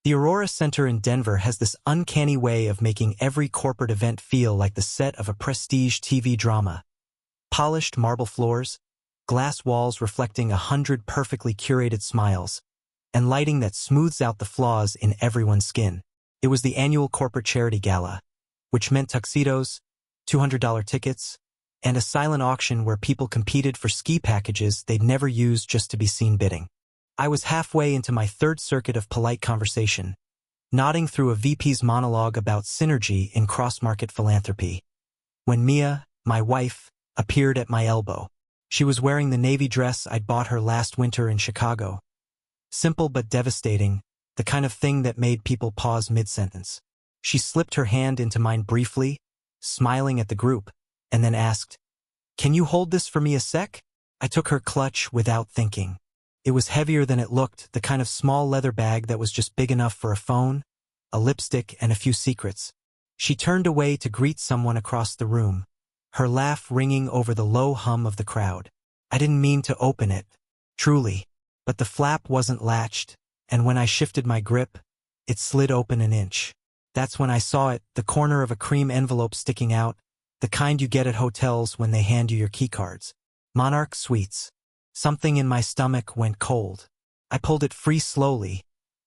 The Aurora Center in Denver has this uncanny way of making every corporate event feel like the set of a prestige TV drama. Polished marble floors, glass walls reflecting 100 perfectly curated smiles, and lighting that smooths out the flaws in everyone's skin. It was the annual corporate charity gala, which meant tuxedos, $200 tickets, and a silent auction where people competed for ski packages they'd never used just to be seen bidding. I was halfway into my third circuit of polite conversation, nodding through a VP's monologue about synergy in cross-market philanthropy, when Mia, my wife, appeared at my elbow. She was wearing the navy dress I'd bought her last winter in Chicago. Simple but devastating, the kind of thing that made people pause mid-sentence. She slipped her hand into mine briefly, smiling at the group, and then asked, "Can you hold this for me a sec?" I took her clutch without thinking. It was heavier than it looked, the kind of small leather bag that was just big enough for a phone, a lipstick, and a few secrets. She turned away to greet someone across the room, her laugh ringing over the low hum of the crowd. I didn't mean to open it, truly, but the flap wasn't latched, and when I shifted my grip, it slid open an inch. That's when I saw it, the corner of a cream envelope sticking out, the kind you get at hotels when they hand you your keycards. Monarch Suites. Something in my stomach went cold. I pulled it free slowly,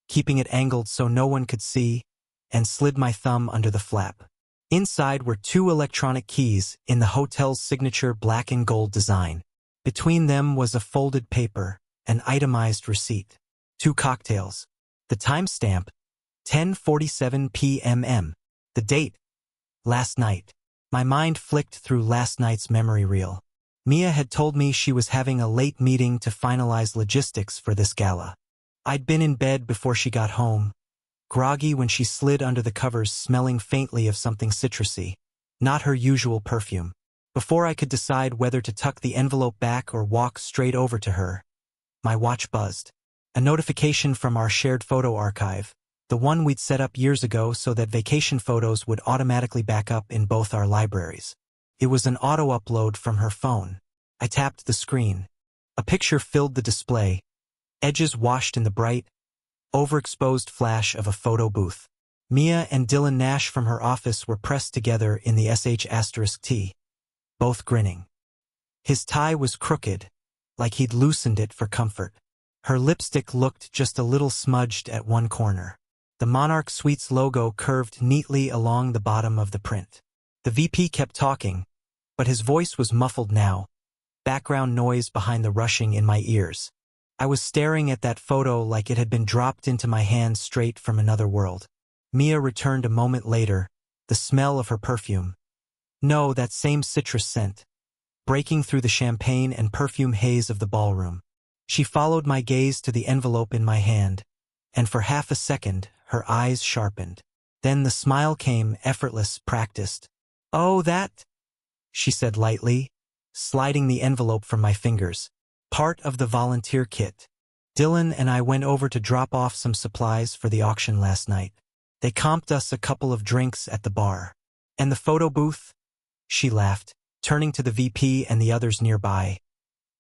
keeping it angled so no one could see, and slid my thumb under the flap. Inside were 2 electronic keys in the hotel's signature black and gold design. Between them was a folded paper, an itemized receipt. 2 cocktails. The timestamp, 10:47 p.m. The date, last night. My mind flicked through last night's memory reel. Mia had told me she was having a late meeting to finalize logistics for this gala. I'd been in bed before she got home, groggy when she slid under the covers, smelling faintly of something citrusy, not her usual perfume. Before I could decide whether to tuck the envelope back or walk straight over to her, my watch buzzed. A notification from our shared photo archive, the one we'd set up years ago so that vacation photos would automatically back up in both our libraries. It was an auto-upload from her phone. I tapped the screen. A picture filled the display, edges washed in the bright, overexposed flash of a photo booth. Mia and Dylan Nash from her office were pressed together in the sh*T, both grinning. His tie was crooked, like he'd loosened it for comfort. Her lipstick looked just a little smudged at one corner. The Monarch Suites logo curved neatly along the bottom of the print. The VP kept talking, but his voice was muffled now, background noise behind the rushing in my ears. I was staring at that photo like it had been dropped into my hands straight from another world. Mia returned a moment later, the smell of her perfume. No, that same citrus scent, breaking through the champagne and perfume haze of the ballroom. She followed my gaze to the envelope in my hand, and for half a second, her eyes sharpened. Then the smile came, effortless, practiced. "Oh, that," she said lightly, sliding the envelope from my fingers. "Part of the volunteer kit. Dylan and I went over to drop off some supplies for the auction last night. They comped us a couple of drinks at the bar. And the photo booth," she laughed, turning to the VP and the others nearby,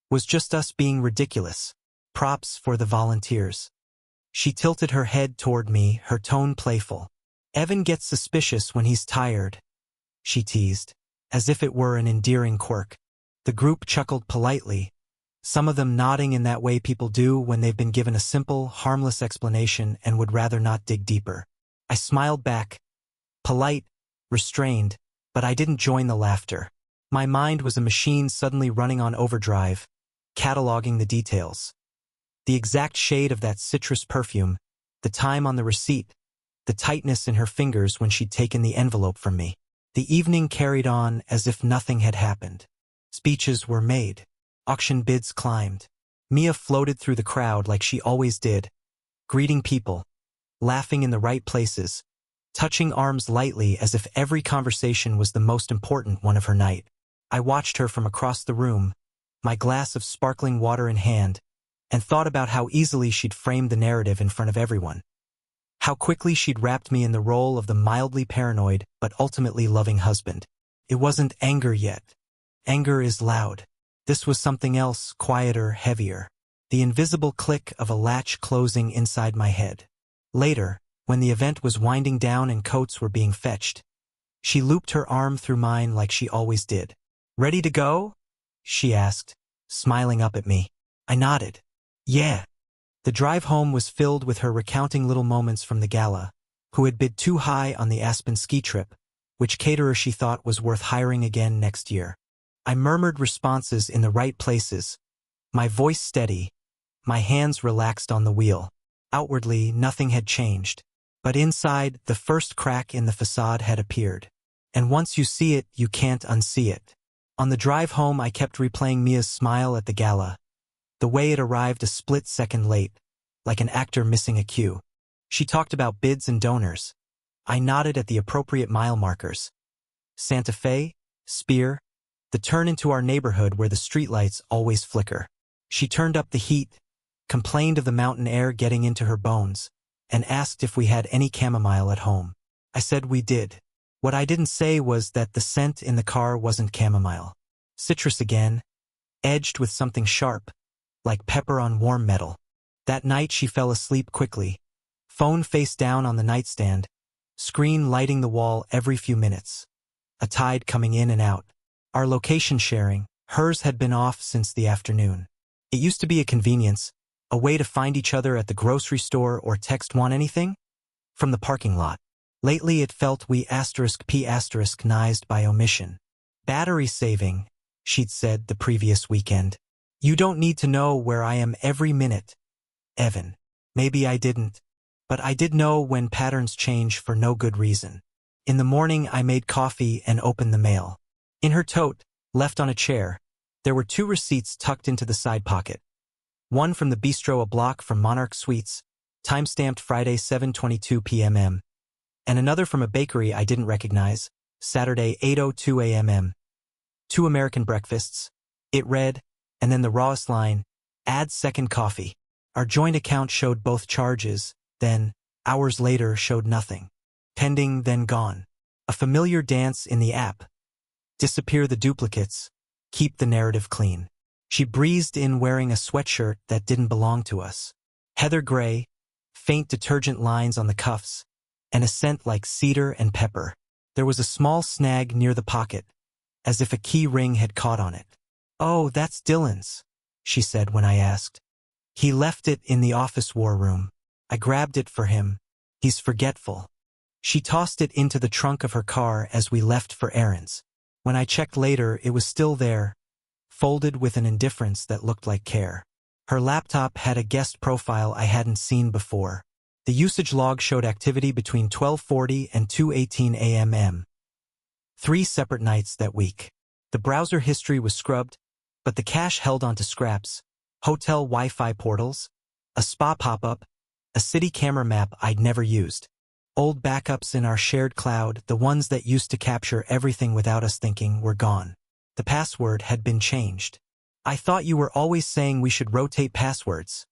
"was just us being ridiculous. Props for the volunteers." She tilted her head toward me, her tone playful. "Evan gets suspicious when he's tired," she teased, as if it were an endearing quirk. The group chuckled politely, some of them nodding in that way people do when they've been given a simple, harmless explanation and would rather not dig deeper. I smiled back, polite, restrained, but I didn't join the laughter. My mind was a machine suddenly running on overdrive, cataloging the details. The exact shade of that citrus perfume, the time on the receipt, the tightness in her fingers when she'd taken the envelope from me. The evening carried on as if nothing had happened. Speeches were made. Auction bids climbed. Mia floated through the crowd like she always did, greeting people, laughing in the right places, touching arms lightly as if every conversation was the most important one of her night. I watched her from across the room, my glass of sparkling water in hand, and thought about how easily she'd framed the narrative in front of everyone. How quickly she'd wrapped me in the role of the mildly paranoid but ultimately loving husband. It wasn't anger yet. Anger is loud. This was something else, quieter, heavier. The invisible click of a latch closing inside my head. Later, when the event was winding down and coats were being fetched. She looped her arm through mine like she always did. "Ready to go?" she asked, smiling up at me. I nodded. "Yeah." The drive home was filled with her recounting little moments from the gala, who had bid too high on the Aspen ski trip, which caterer she thought was worth hiring again next year. I murmured responses in the right places, my voice steady, my hands relaxed on the wheel. Outwardly, nothing had changed, but inside, the first crack in the facade had appeared. And once you see it, you can't unsee it. On the drive home, I kept replaying Mia's smile at the gala, the way it arrived a split second late, like an actor missing a cue. She talked about bids and donors. I nodded at the appropriate mile markers. Santa Fe, Spear, the turn into our neighborhood where the streetlights always flicker. She turned up the heat, complained of the mountain air getting into her bones, and asked if we had any chamomile at home. I said we did. What I didn't say was that the scent in the car wasn't chamomile. Citrus again, edged with something sharp, like pepper on warm metal. That night she fell asleep quickly, phone face down on the nightstand, screen lighting the wall every few minutes. A tide coming in and out. Our location sharing, hers had been off since the afternoon. It used to be a convenience, a way to find each other at the grocery store or text "want anything?" from the parking lot. Lately it felt we *p***nized by omission. "Battery saving," she'd said the previous weekend. "You don't need to know where I am every minute." Evan. Maybe I didn't, but I did know when patterns change for no good reason. In the morning I made coffee and opened the mail. In her tote, left on a chair, there were 2 receipts tucked into the side pocket. One from the bistro a block from Monarch Suites, timestamped Friday 7:22 p.m., and another from a bakery I didn't recognize, Saturday 8:02 a.m. 2 American breakfasts. It read, and then the rawest line, "Add second coffee." Our joint account showed both charges, then, hours later, showed nothing. Pending, then gone. A familiar dance in the app. Disappear the duplicates. Keep the narrative clean. She breezed in wearing a sweatshirt that didn't belong to us. Heather gray, faint detergent lines on the cuffs, and a scent like cedar and pepper. There was a small snag near the pocket, as if a key ring had caught on it. "Oh, that's Dylan's," she said when I asked. "He left it in the office war room. I grabbed it for him. He's forgetful." She tossed it into the trunk of her car as we left for errands. When I checked later, it was still there, folded with an indifference that looked like care. Her laptop had a guest profile I hadn't seen before. The usage log showed activity between 12:40 and 2:18 a.m. 3 separate nights that week. The browser history was scrubbed, but the cache held onto scraps, hotel Wi-Fi portals, a spa pop-up, a city camera map I'd never used. Old backups in our shared cloud, the ones that used to capture everything without us thinking, were gone. The password had been changed. "I thought you were always saying we should rotate passwords,"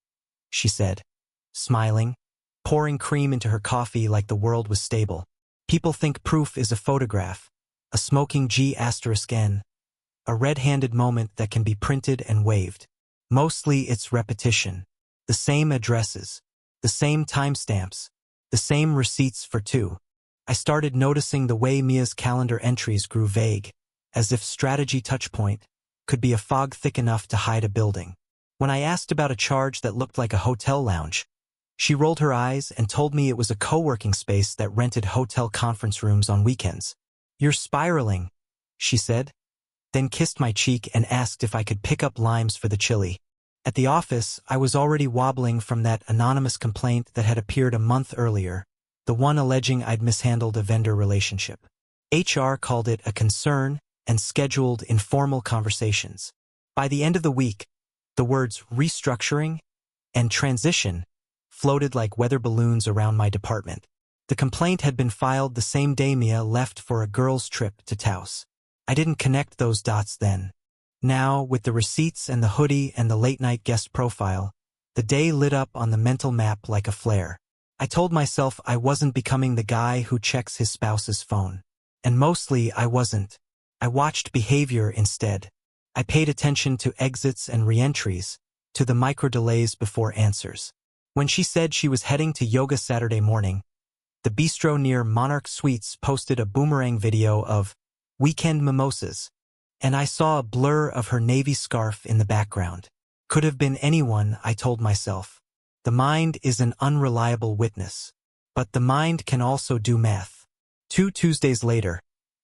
she said, smiling, pouring cream into her coffee like the world was stable. "People think proof is a photograph, a smoking G***N, a red-handed moment that can be printed and waved. Mostly it's repetition. The same addresses, the same timestamps, the same receipts for 2. I started noticing the way Mia's calendar entries grew vague, as if strategy touchpoint could be a fog thick enough to hide a building. When I asked about a charge that looked like a hotel lounge, she rolled her eyes and told me it was a co-working space that rented hotel conference rooms on weekends. "You're spiraling," she said, then kissed my cheek and asked if I could pick up limes for the chili. At the office, I was already wobbling from that anonymous complaint that had appeared a month earlier, the one alleging I'd mishandled a vendor relationship. HR called it a concern and scheduled informal conversations. By the end of the week, the words restructuring and transition floated like weather balloons around my department. The complaint had been filed the same day Mia left for a girls' trip to Taos. I didn't connect those dots then. Now, with the receipts and the hoodie and the late-night guest profile, the day lit up on the mental map like a flare. I told myself I wasn't becoming the guy who checks his spouse's phone. And mostly I wasn't. I watched behavior instead. I paid attention to exits and re-entries, to the micro delays before answers. When she said she was heading to yoga Saturday morning, The bistro near Monarch Suites posted a boomerang video of weekend mimosas, and I saw a blur of her navy scarf in the background. Could have been anyone, I told myself. The mind is an unreliable witness. But the mind can also do math. 2 Tuesdays later,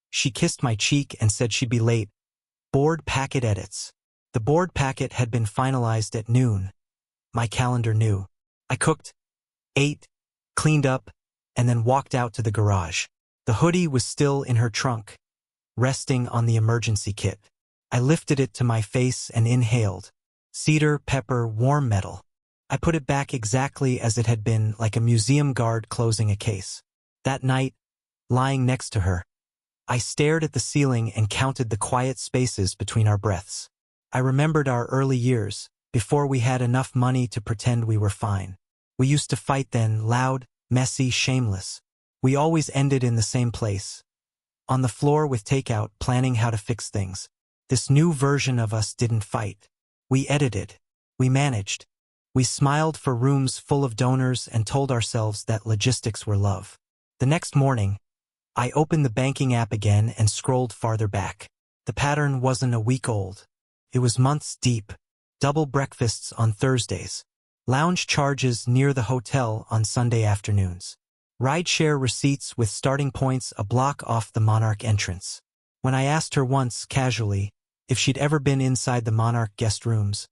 she kissed my cheek and said she'd be late. Board packet edits. The board packet had been finalized at noon. My calendar knew. I cooked, ate, cleaned up, and then walked out to the garage. The hoodie was still in her trunk, resting on the emergency kit. I lifted it to my face and inhaled. Cedar, pepper, warm metal. I put it back exactly as it had been, like a museum guard closing a case. That night, lying next to her, I stared at the ceiling and counted the quiet spaces between our breaths. I remembered our early years, before we had enough money to pretend we were fine. We used to fight then, loud, messy, shameless. We always ended in the same place. On the floor with takeout, planning how to fix things. This new version of us didn't fight. We edited. We managed. We smiled for rooms full of donors and told ourselves that logistics were love. The next morning, I opened the banking app again and scrolled farther back. The pattern wasn't a week old. It was months deep. Double breakfasts on Thursdays. Lounge charges near the hotel on Sunday afternoons. Rideshare receipts with starting points a block off the Monarch entrance. When I asked her once, casually, if she'd ever been inside the Monarch guest rooms,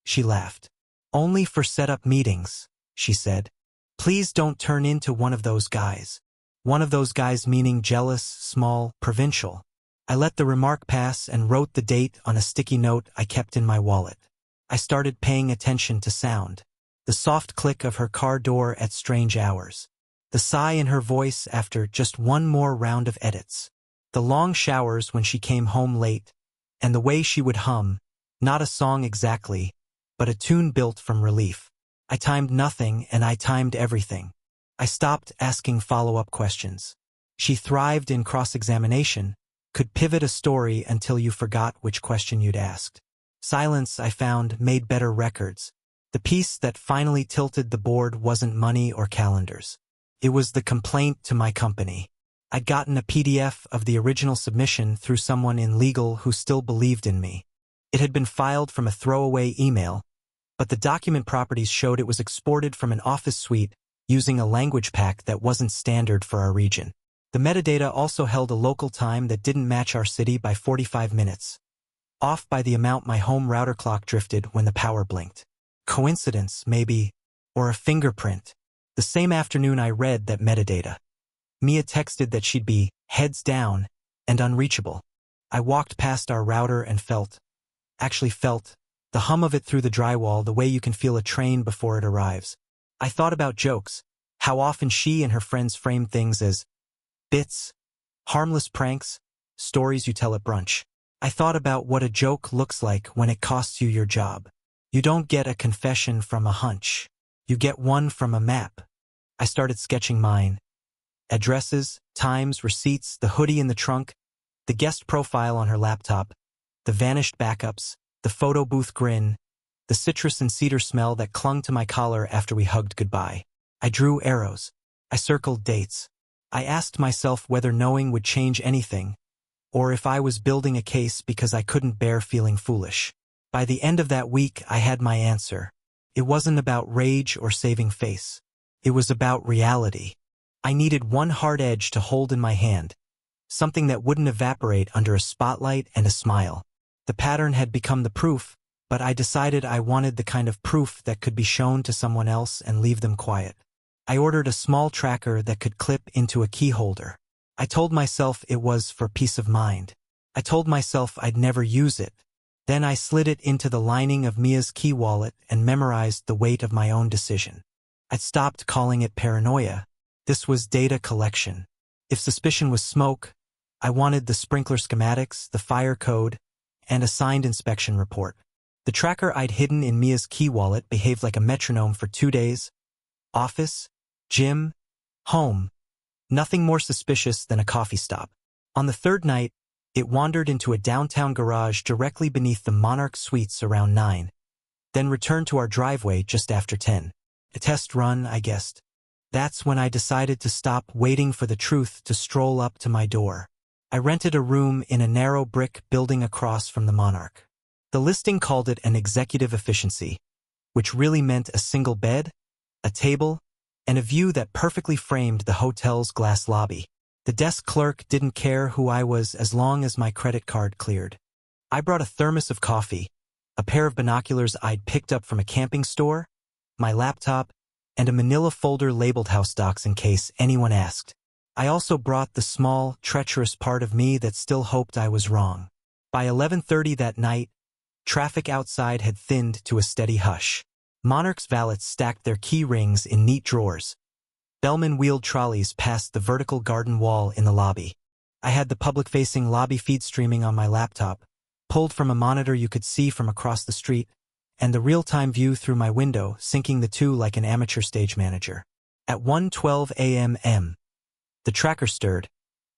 she laughed. Only for set-up meetings, she said. Please don't turn into one of those guys. One of those guys meaning jealous, small, provincial. I let the remark pass and wrote the date on a sticky note I kept in my wallet. I started paying attention to sound. The soft click of her car door at strange hours. The sigh in her voice after just one more round of edits. The long showers when she came home late, and the way she would hum, not a song exactly, but a tune built from relief. I timed nothing and I timed everything. I stopped asking follow-up questions. She thrived in cross-examination, could pivot a story until you forgot which question you'd asked. Silence, I found, made better records. The piece that finally tilted the board wasn't money or calendars. It was the complaint to my company. I'd gotten a PDF of the original submission through someone in legal who still believed in me. It had been filed from a throwaway email, but the document properties showed it was exported from an office suite using a language pack that wasn't standard for our region. The metadata also held a local time that didn't match our city by 45 minutes. Off by the amount my home router clock drifted when the power blinked. Coincidence, maybe, or a fingerprint. The same afternoon I read that metadata. Mia texted that she'd be heads down and unreachable. I walked past our router and felt the hum of it through the drywall, the way you can feel a train before it arrives. I thought about jokes, how often she and her friends framed things as bits, harmless pranks, stories you tell at brunch. I thought about what a joke looks like when it costs you your job. You don't get a confession from a hunch. You get one from a map. I started sketching mine. Addresses, times, receipts, the hoodie in the trunk, the guest profile on her laptop, the vanished backups, the photo booth grin, the citrus and cedar smell that clung to my collar after we hugged goodbye. I drew arrows. I circled dates. I asked myself whether knowing would change anything, or if I was building a case because I couldn't bear feeling foolish. By the end of that week, I had my answer. It wasn't about rage or saving face. It was about reality. I needed one hard edge to hold in my hand, something that wouldn't evaporate under a spotlight and a smile. The pattern had become the proof, but I decided I wanted the kind of proof that could be shown to someone else and leave them quiet. I ordered a small tracker that could clip into a key holder. I told myself it was for peace of mind. I told myself I'd never use it. Then I slid it into the lining of Mia's key wallet and memorized the weight of my own decision. I'd stopped calling it paranoia. This was data collection. If suspicion was smoke, I wanted the sprinkler schematics, the fire code, and a signed inspection report. The tracker I'd hidden in Mia's key wallet behaved like a metronome for 2 days. Office, gym, home. Nothing more suspicious than a coffee stop. On the third night, it wandered into a downtown garage directly beneath the Monarch Suites around 9, then returned to our driveway just after 10. A test run, I guessed. That's when I decided to stop waiting for the truth to stroll up to my door. I rented a room in a narrow brick building across from the Monarch. The listing called it an executive efficiency, which really meant a single bed, a table, and a view that perfectly framed the hotel's glass lobby. The desk clerk didn't care who I was as long as my credit card cleared. I brought a thermos of coffee, a pair of binoculars I'd picked up from a camping store, my laptop, and a manila folder labeled house docs in case anyone asked. I also brought the small, treacherous part of me that still hoped I was wrong. By 11:30 that night, traffic outside had thinned to a steady hush. Monarch's valets stacked their key rings in neat drawers. Bellman wheeled trolleys past the vertical garden wall in the lobby. I had the public-facing lobby feed streaming on my laptop, pulled from a monitor you could see from across the street, and the real-time view through my window, syncing the two like an amateur stage manager. At 1:12 a.m., the tracker stirred,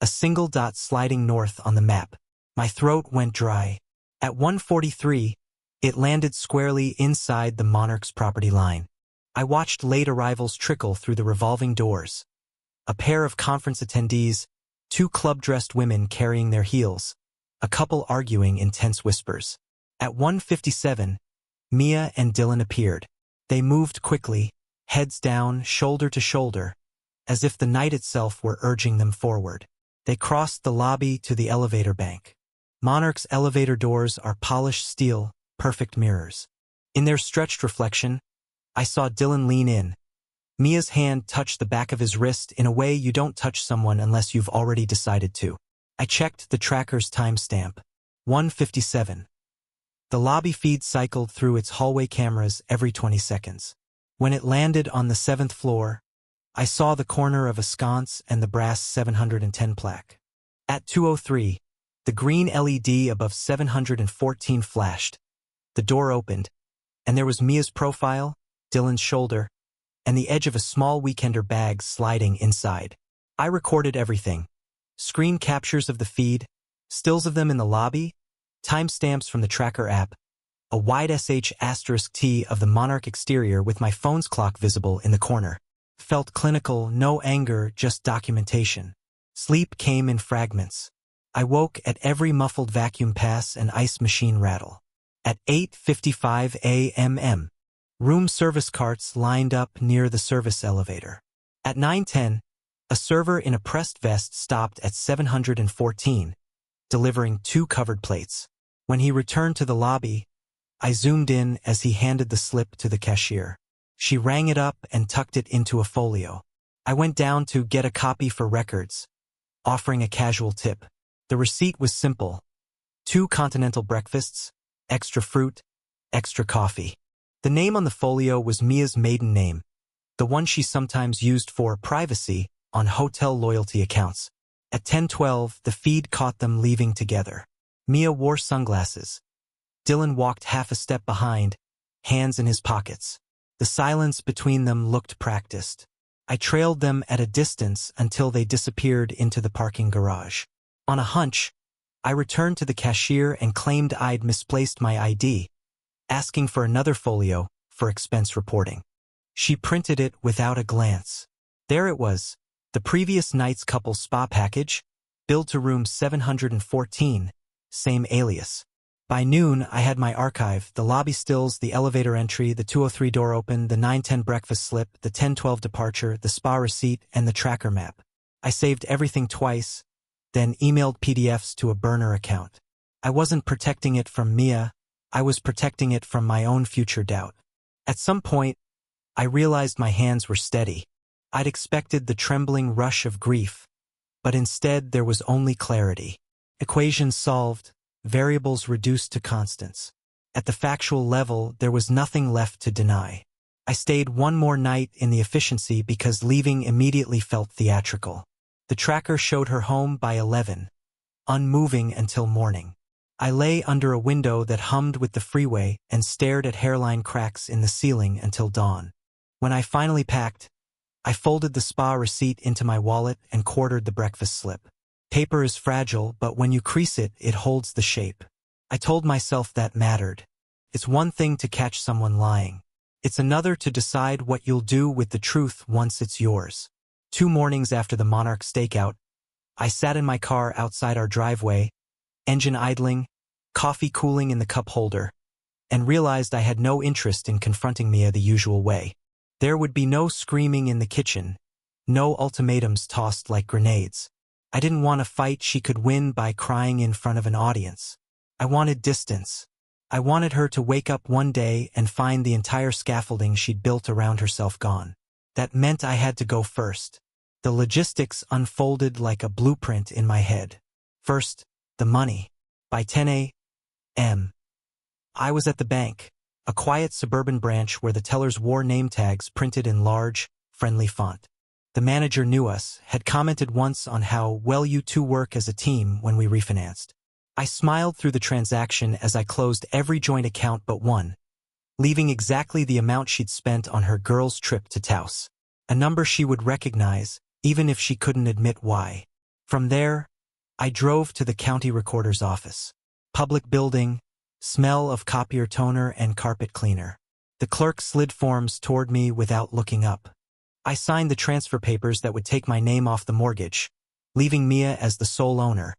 a single dot sliding north on the map. My throat went dry. At 1:43, it landed squarely inside the Monarch's property line. I watched late arrivals trickle through the revolving doors. A pair of conference attendees, two club-dressed women carrying their heels, a couple arguing in tense whispers. At 1:57, Mia and Dylan appeared. They moved quickly, heads down, shoulder to shoulder, as if the night itself were urging them forward. They crossed the lobby to the elevator bank. Monarch's elevator doors are polished steel, perfect mirrors. In their stretched reflection, I saw Dylan lean in. Mia's hand touched the back of his wrist in a way you don't touch someone unless you've already decided to. I checked the tracker's timestamp. 1:57. The lobby feed cycled through its hallway cameras every 20 seconds. When it landed on the 7th floor, I saw the corner of a sconce and the brass 710 plaque. At 2:03, the green LED above 714 flashed. The door opened, and there was Mia's profile, Dylan's shoulder, and the edge of a small weekender bag sliding inside. I recorded everything. Screen captures of the feed, stills of them in the lobby, timestamps from the tracker app, a wide **T of the Monarch exterior with my phone's clock visible in the corner. Felt clinical, no anger, just documentation. Sleep came in fragments. I woke at every muffled vacuum pass and ice machine rattle. At 8:55 a.m., room service carts lined up near the service elevator. At 9:10, a server in a pressed vest stopped at 714, delivering 2 covered plates. When he returned to the lobby, I zoomed in as he handed the slip to the cashier. She rang it up and tucked it into a folio. I went down to get a copy for records, offering a casual tip. The receipt was simple: 2 continental breakfasts, extra fruit, extra coffee. The name on the folio was Mia's maiden name, the one she sometimes used for privacy on hotel loyalty accounts. At 10:12, the feed caught them leaving together. Mia wore sunglasses. Dylan walked half a step behind, hands in his pockets. The silence between them looked practiced. I trailed them at a distance until they disappeared into the parking garage. On a hunch, I returned to the cashier and claimed I'd misplaced my ID, asking for another folio for expense reporting. She printed it without a glance. There it was, the previous night's couple's spa package, billed to room 714, same alias. By noon, I had my archive, the lobby stills, the elevator entry, the 203 door open, the 9:10 breakfast slip, the 10:12 departure, the spa receipt, and the tracker map. I saved everything twice, then emailed PDFs to a burner account. I wasn't protecting it from Mia, I was protecting it from my own future doubt. At some point, I realized my hands were steady. I'd expected the trembling rush of grief, but instead there was only clarity. Equations solved, variables reduced to constants. At the factual level, there was nothing left to deny. I stayed one more night in the efficiency because leaving immediately felt theatrical. The tracker showed her home by 11, unmoving until morning. I lay under a window that hummed with the freeway and stared at hairline cracks in the ceiling until dawn. When I finally packed, I folded the spa receipt into my wallet and quartered the breakfast slip. Paper is fragile, but when you crease it, it holds the shape. I told myself that mattered. It's one thing to catch someone lying. It's another to decide what you'll do with the truth once it's yours. 2 mornings after the Monarch stakeout, I sat in my car outside our driveway, engine idling, coffee cooling in the cup holder, and realized I had no interest in confronting Mia the usual way. There would be no screaming in the kitchen, no ultimatums tossed like grenades. I didn't want a fight she could win by crying in front of an audience. I wanted distance. I wanted her to wake up one day and find the entire scaffolding she'd built around herself gone. That meant I had to go first. The logistics unfolded like a blueprint in my head. First, the money. By 10 a.m., I was at the bank, a quiet suburban branch where the tellers wore name tags printed in large, friendly font. The manager knew us, had commented once on how well you two work as a team when we refinanced. I smiled through the transaction as I closed every joint account but one, leaving exactly the amount she'd spent on her girls' trip to Taos. A number she would recognize, even if she couldn't admit why. From there, I drove to the county recorder's office. Public building, smell of copier toner and carpet cleaner. The clerk slid forms toward me without looking up. I signed the transfer papers that would take my name off the mortgage, leaving Mia as the sole owner,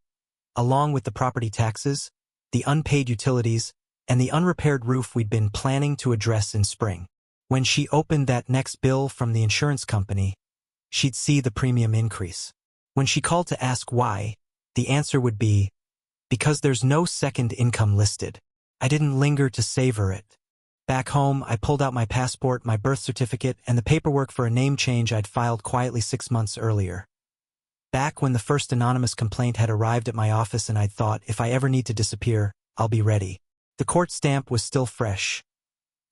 along with the property taxes, the unpaid utilities, and the unrepaired roof we'd been planning to address in spring. When she opened that next bill from the insurance company, she'd see the premium increase. When she called to ask why, the answer would be, because there's no second income listed. I didn't linger to savor it. Back home, I pulled out my passport, my birth certificate, and the paperwork for a name change I'd filed quietly 6 months earlier. Back when the first anonymous complaint had arrived at my office and I'd thought, if I ever need to disappear, I'll be ready. The court stamp was still fresh.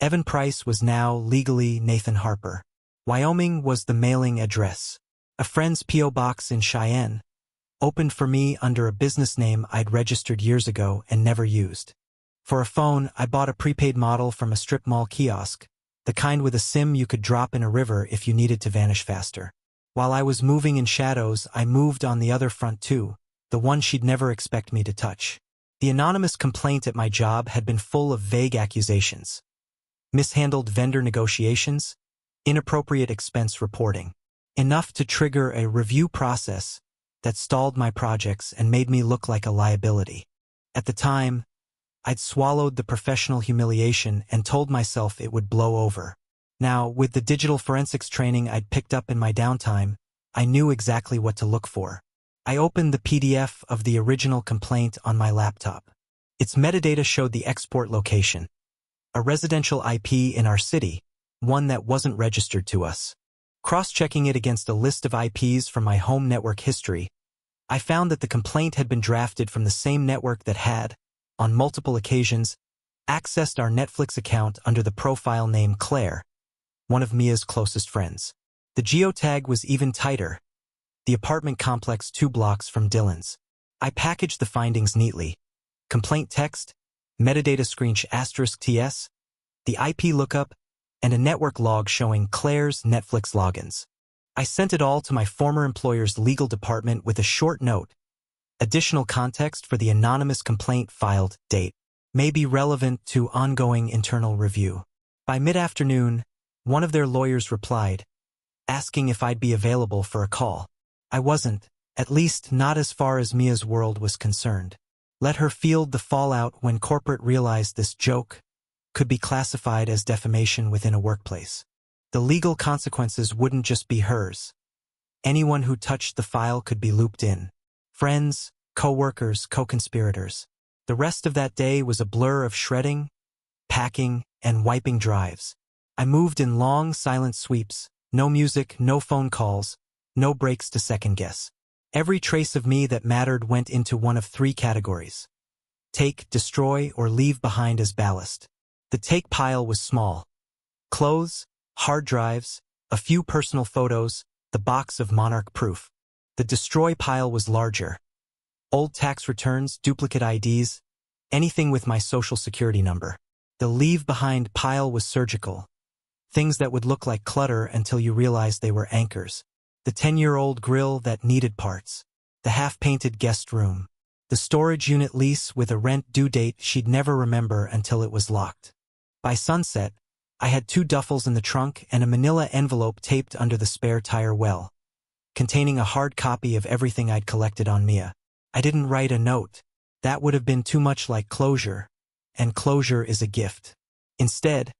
Evan Price was now legally Nathan Harper. Wyoming was the mailing address. A friend's P.O. box in Cheyenne, opened for me under a business name I'd registered years ago and never used. For a phone, I bought a prepaid model from a strip mall kiosk, the kind with a SIM you could drop in a river if you needed to vanish faster. While I was moving in shadows, I moved on the other front too, the one she'd never expect me to touch. The anonymous complaint at my job had been full of vague accusations. Mishandled vendor negotiations, inappropriate expense reporting. Enough to trigger a review process that stalled my projects and made me look like a liability. At the time, I'd swallowed the professional humiliation and told myself it would blow over. Now, with the digital forensics training I'd picked up in my downtime, I knew exactly what to look for. I opened the PDF of the original complaint on my laptop. Its metadata showed the export location, a residential IP in our city, one that wasn't registered to us. Cross-checking it against a list of IPs from my home network history, I found that the complaint had been drafted from the same network that had, on multiple occasions, accessed our Netflix account under the profile name Claire, one of Mia's closest friends. The geotag was even tighter, the apartment complex 2 blocks from Dylan's. I packaged the findings neatly. Complaint text, metadata screensh *TS, the IP lookup, and a network log showing Claire's Netflix logins. I sent it all to my former employer's legal department with a short note. Additional context for the anonymous complaint filed date may be relevant to ongoing internal review. By mid-afternoon, one of their lawyers replied, asking if I'd be available for a call. I wasn't, at least not as far as Mia's world was concerned. Let her field the fallout when corporate realized this joke could be classified as defamation within a workplace. The legal consequences wouldn't just be hers. Anyone who touched the file could be looped in. Friends, co-workers, co-conspirators. The rest of that day was a blur of shredding, packing, and wiping drives. I moved in long, silent sweeps, no music, no phone calls, no breaks to second guess. Every trace of me that mattered went into one of 3 categories: take, destroy, or leave behind as ballast. The take pile was small. Clothes, hard drives, a few personal photos, the box of Monarch proof. The destroy pile was larger. Old tax returns, duplicate IDs, anything with my social security number. The leave behind pile was surgical. Things that would look like clutter until you realized they were anchors. The 10-year-old grill that needed parts. The half-painted guest room. The storage unit lease with a rent due date she'd never remember until it was locked. By sunset, I had 2 duffels in the trunk and a manila envelope taped under the spare tire well, containing a hard copy of everything I'd collected on Mia. I didn't write a note. That would have been too much like closure, and closure is a gift. Instead,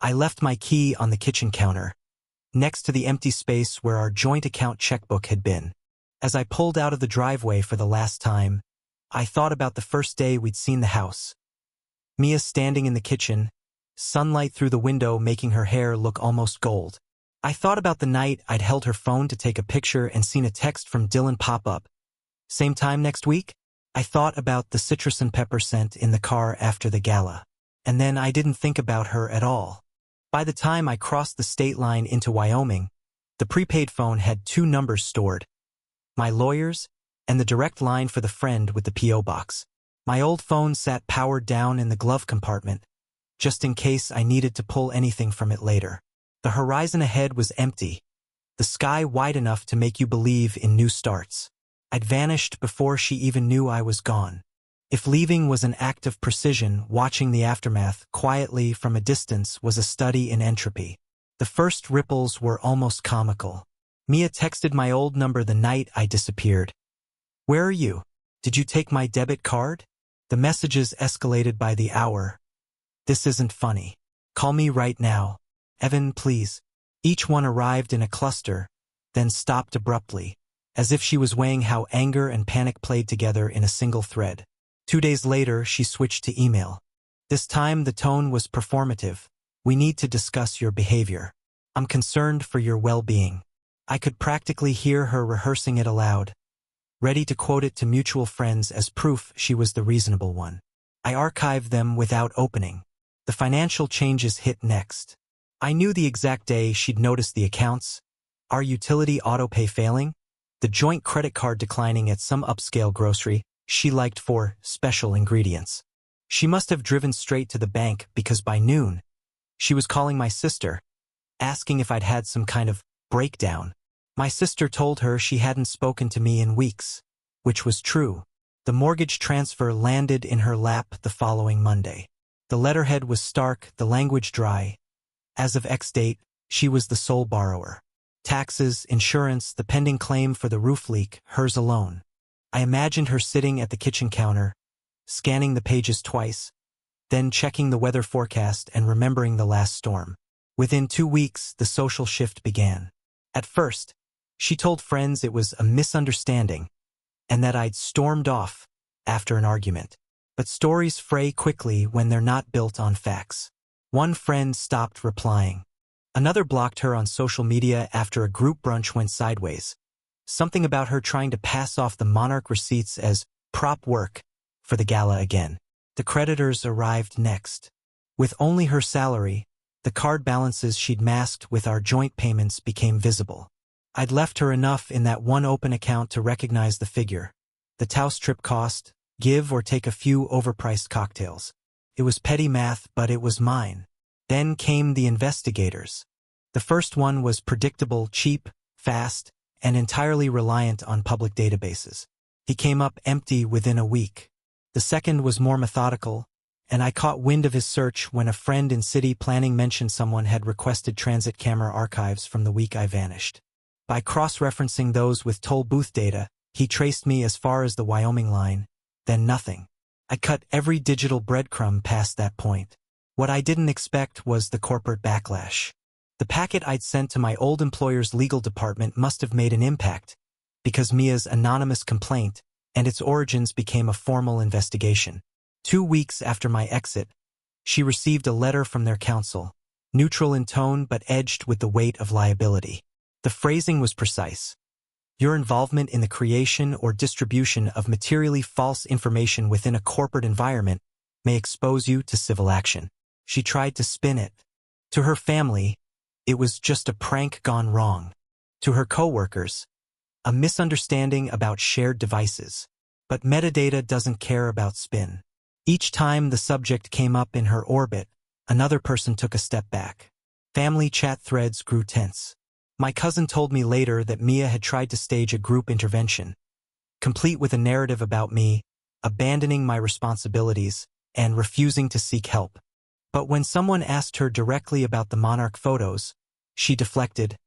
I left my key on the kitchen counter, next to the empty space where our joint account checkbook had been. As I pulled out of the driveway for the last time, I thought about the first day we'd seen the house. Mia standing in the kitchen, sunlight through the window making her hair look almost gold. I thought about the night I'd held her phone to take a picture and seen a text from Dylan pop up. Same time next week? I thought about the citrus and pepper scent in the car after the gala. And then I didn't think about her at all. By the time I crossed the state line into Wyoming, the prepaid phone had 2 numbers stored: my lawyer's and the direct line for the friend with the P.O. box. My old phone sat powered down in the glove compartment, just in case I needed to pull anything from it later. The horizon ahead was empty, the sky wide enough to make you believe in new starts. I'd vanished before she even knew I was gone. If leaving was an act of precision, watching the aftermath quietly from a distance was a study in entropy. The first ripples were almost comical. Mia texted my old number the night I disappeared. "Where are you? Did you take my debit card?" The messages escalated by the hour. "This isn't funny. Call me right now. Evan, please." Each one arrived in a cluster, then stopped abruptly, as if she was weighing how anger and panic played together in a single thread. 2 days later, she switched to email. This time the tone was performative. "We need to discuss your behavior. I'm concerned for your well-being." I could practically hear her rehearsing it aloud, ready to quote it to mutual friends as proof she was the reasonable one. I archived them without opening. The financial changes hit next. I knew the exact day she'd noticed the accounts, our utility autopay failing, the joint credit card declining at some upscale grocery she liked for special ingredients. She must have driven straight to the bank because by noon, she was calling my sister, asking if I'd had some kind of breakdown. My sister told her she hadn't spoken to me in weeks, which was true. The mortgage transfer landed in her lap the following Monday. The letterhead was stark, the language dry. As of X date, she was the sole borrower. Taxes, insurance, the pending claim for the roof leak, hers alone. I imagined her sitting at the kitchen counter, scanning the pages twice, then checking the weather forecast and remembering the last storm. Within 2 weeks, the social shift began. At first, she told friends it was a misunderstanding and that I'd stormed off after an argument. But stories fray quickly when they're not built on facts. One friend stopped replying. Another blocked her on social media after a group brunch went sideways. Something about her trying to pass off the Monarch receipts as prop work for the gala again. The creditors arrived next. With only her salary, the card balances she'd masked with our joint payments became visible. I'd left her enough in that one open account to recognize the figure. The Taos trip cost, give or take a few overpriced cocktails. It was petty math, but it was mine. Then came the investigators. The first one was predictable, cheap, fast, and entirely reliant on public databases. He came up empty within a week. The second was more methodical, and I caught wind of his search when a friend in city planning mentioned someone had requested transit camera archives from the week I vanished. By cross-referencing those with toll booth data, he traced me as far as the Wyoming line, then nothing. I cut every digital breadcrumb past that point. What I didn't expect was the corporate backlash. The packet I'd sent to my old employer's legal department must have made an impact, because Mia's anonymous complaint and its origins became a formal investigation. 2 weeks after my exit, she received a letter from their counsel, neutral in tone but edged with the weight of liability. The phrasing was precise. Your involvement in the creation or distribution of materially false information within a corporate environment may expose you to civil action. She tried to spin it. To her family, it was just a prank gone wrong. To her coworkers, a misunderstanding about shared devices. But metadata doesn't care about spin. Each time the subject came up in her orbit, another person took a step back. Family chat threads grew tense. My cousin told me later that Mia had tried to stage a group intervention, complete with a narrative about me, abandoning my responsibilities, and refusing to seek help. But when someone asked her directly about the monarch photos, she deflected,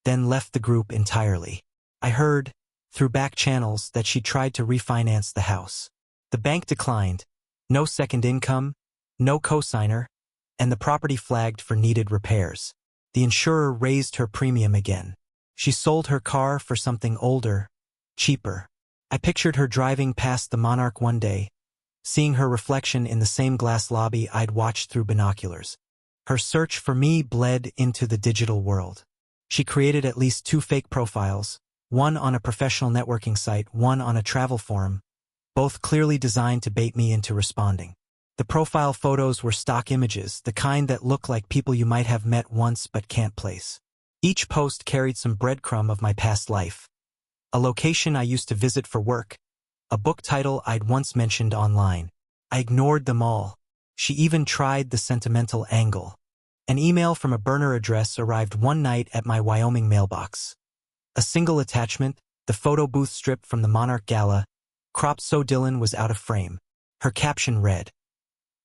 then left the group entirely. I heard, through back channels, that she tried to refinance the house. The bank declined, no second income, no cosigner, and the property flagged for needed repairs. The insurer raised her premium again. She sold her car for something older, cheaper. I pictured her driving past the monarch one day, seeing her reflection in the same glass lobby I'd watched through binoculars. Her search for me bled into the digital world. She created at least 2 fake profiles, one on a professional networking site, one on a travel forum, both clearly designed to bait me into responding. The profile photos were stock images, the kind that look like people you might have met once but can't place. Each post carried some breadcrumb of my past life. A location I used to visit for work, a book title I'd once mentioned online. I ignored them all. She even tried the sentimental angle. An email from a burner address arrived one night at my Wyoming mailbox. A single attachment, the photo booth strip from the Monarch Gala, cropped so Dylan was out of frame. Her caption read,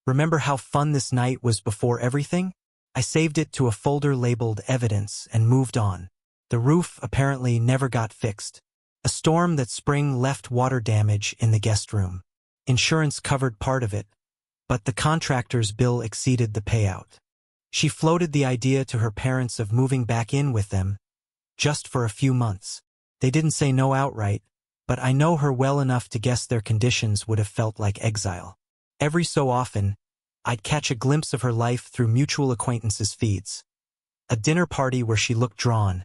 "Remember how fun this night was before everything?" I saved it to a folder labeled Evidence and moved on. The roof apparently never got fixed. A storm that spring left water damage in the guest room. Insurance covered part of it, but the contractor's bill exceeded the payout. She floated the idea to her parents of moving back in with them, just for a few months. They didn't say no outright, but I know her well enough to guess their conditions would have felt like exile. Every so often, I'd catch a glimpse of her life through mutual acquaintances' feeds. A dinner party where she looked drawn,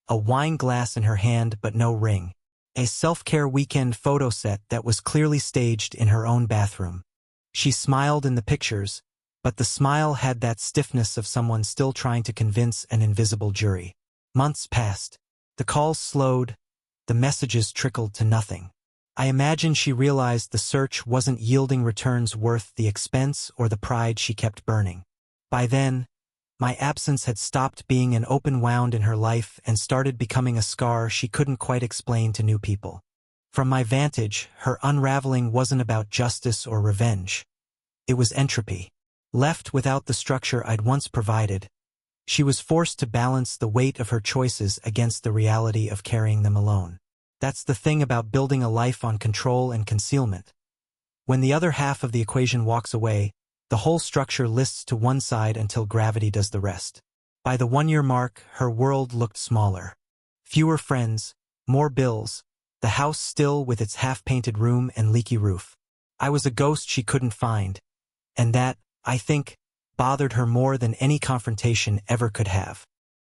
a wine glass in her hand but no ring. A self-care weekend photo set that was clearly staged in her own bathroom. She smiled in the pictures, but the smile had that stiffness of someone still trying to convince an invisible jury. Months passed. The calls slowed. The messages trickled to nothing. I imagine she realized the search wasn't yielding returns worth the expense or the pride she kept burning. By then, my absence had stopped being an open wound in her life and started becoming a scar she couldn't quite explain to new people. From my vantage, her unraveling wasn't about justice or revenge. It was entropy. Left without the structure I'd once provided, she was forced to balance the weight of her choices against the reality of carrying them alone. That's the thing about building a life on control and concealment. When the other half of the equation walks away, the whole structure lists to one side until gravity does the rest. By the 1-year mark, her world looked smaller. Fewer friends, more bills, the house still with its half-painted room and leaky roof. I was a ghost she couldn't find, and that, I think, bothered her more than any confrontation ever could have.